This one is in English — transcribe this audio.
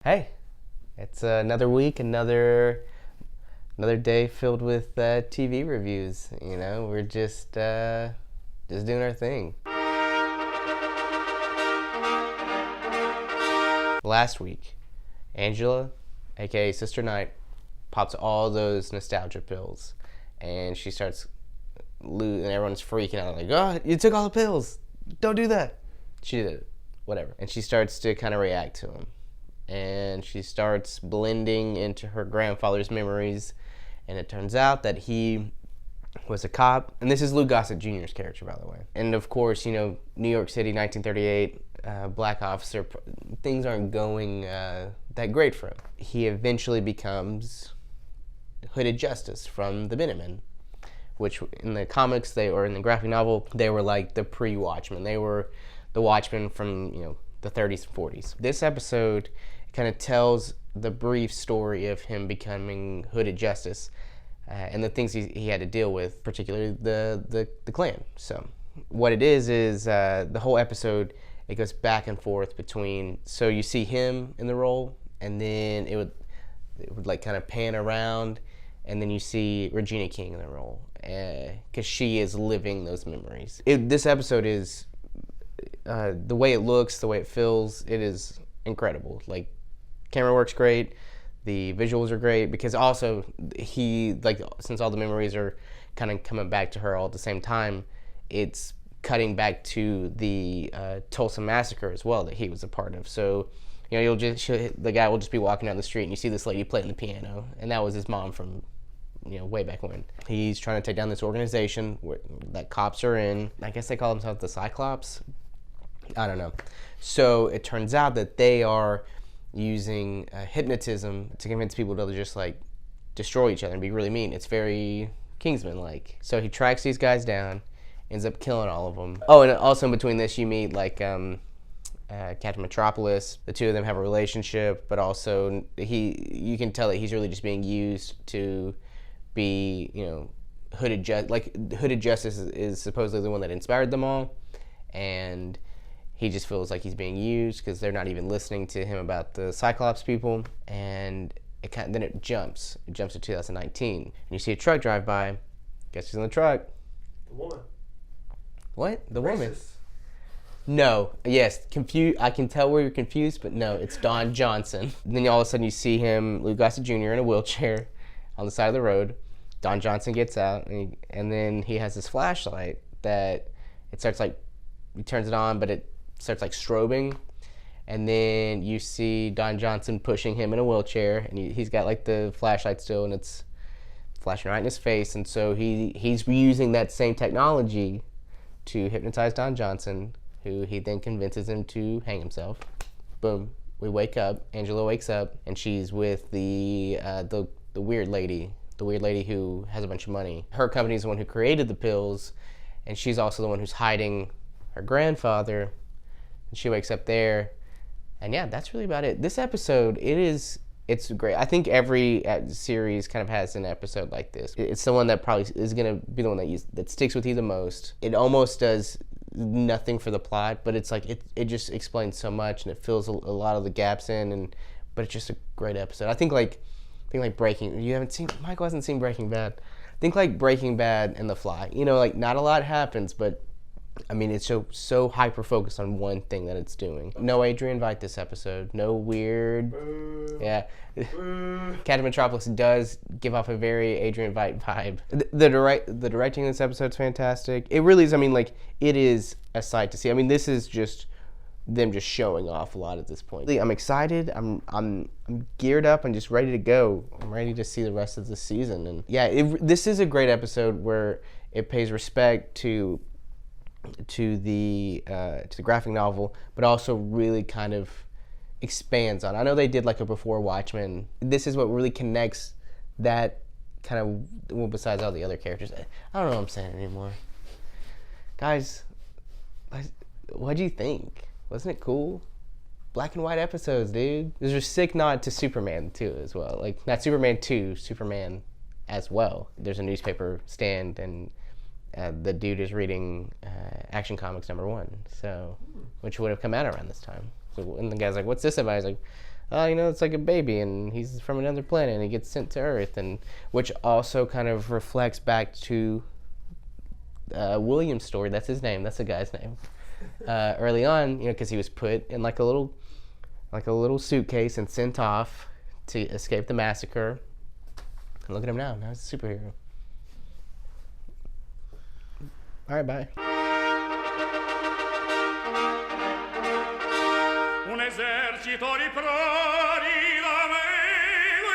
Hey, it's another week, another day filled with TV reviews. We're just doing our thing. Last week, Angela, aka Sister Night, pops all those nostalgia pills, and she starts and everyone's freaking out like, "Oh, you took all the pills! Don't do that!" She did it, whatever, and she starts to kind of react to them. And she starts blending into her grandfather's memories, and it turns out that he was a cop. And this is Lou Gossett Jr.'s character, by the way. And of course, New York City, 1938, black officer, things aren't going that great for him. He eventually becomes Hooded Justice from the Minutemen, which in the comics, or in the graphic novel, they were like the pre-Watchmen. They were the Watchmen from, the 30s and 40s. This episode kind of tells the brief story of him becoming Hooded Justice and the things he had to deal with, particularly the Klan. So what it is the whole episode, it goes back and forth between, so you see him in the role, and then it would like kind of pan around, and then you see Regina King in the role, because she is living those memories. This episode is, the way it looks, the way it feels, it is incredible. Like, camera work's great, the visuals are great, because also since all the memories are kind of coming back to her all at the same time, it's cutting back to the Tulsa massacre as well that he was a part of. So the guy will just be walking down the street and you see this lady playing the piano, and that was his mom from way back when. He's trying to take down this organization that cops are in. I guess they call themselves the Cyclops. I don't know. So it turns out that they are using hypnotism to convince people to just like destroy each other and be really mean. It's very Kingsman-like. So he tracks these guys down, ends up killing all of them. Oh, and also in between this, you meet like Captain Metropolis. The two of them have a relationship, but also you can tell that he's really just being used to be, Hooded Justice is supposedly the one that inspired them all, and he just feels like he's being used because they're not even listening to him about the Cyclops people. And then it jumps to 2019, and you see a truck drive by. Guess who's in the truck? The woman. What? The Racist. woman? No. Yes. Confused. I can tell where you're confused, but no, it's Don Johnson. And then all of a sudden you see him, Lou Gossett Jr. in a wheelchair on the side of the road. Don Johnson gets out, and then he has this flashlight that it starts like, he turns it on, but it starts like strobing, and then you see Don Johnson pushing him in a wheelchair, and he's got like the flashlight still, and it's flashing right in his face. And so he's using that same technology to hypnotize Don Johnson, who he then convinces him to hang himself. Boom. We wake up. Angela wakes up, and she's with the weird lady. The weird lady who has a bunch of money. Her company's the one who created the pills, and she's also the one who's hiding her grandfather. And she wakes up there, and yeah, that's really about it. This episode, it's great. I think every series kind of has an episode like this. It's the one that probably is going to be the one that sticks with you the most. It almost does nothing for the plot, but it's like it just explains so much, and it fills a lot of the gaps in. But it's just a great episode. I think like Michael hasn't seen Breaking Bad. I think like Breaking Bad and The Fly. Like not a lot happens, but I mean, it's so hyper-focused on one thing that it's doing. No Adrian Veidt this episode. No weird... Yeah. Captain Metropolis does give off a very Adrian Veidt vibe. The directing in this episode is fantastic. It really is, it is a sight to see. This is just them just showing off a lot at this point. I'm excited. I'm geared up. I'm just ready to go. I'm ready to see the rest of the season. And yeah, this is a great episode where it pays respect to the graphic novel, but also really kind of expands on. I know they did like a before Watchmen. This is what really connects that kind of, well, besides all the other characters. I don't know what I'm saying anymore. Guys, what do you think? Wasn't it cool? Black and white episodes, dude. There's a sick nod to Superman too, as well. Like not Superman 2, Superman as well. There's a newspaper stand, and the dude is reading Action Comics #1, so which would have come out around this time. So, and the guy's like, "What's this about?" He's like, it's like a baby, and he's from another planet, and he gets sent to Earth, and which also kind of reflects back to William's story. That's his name. That's the guy's name. Early on, because he was put in like a little suitcase and sent off to escape the massacre. And look at him now. Now he's a superhero. All right, bye. Un esercito di prodi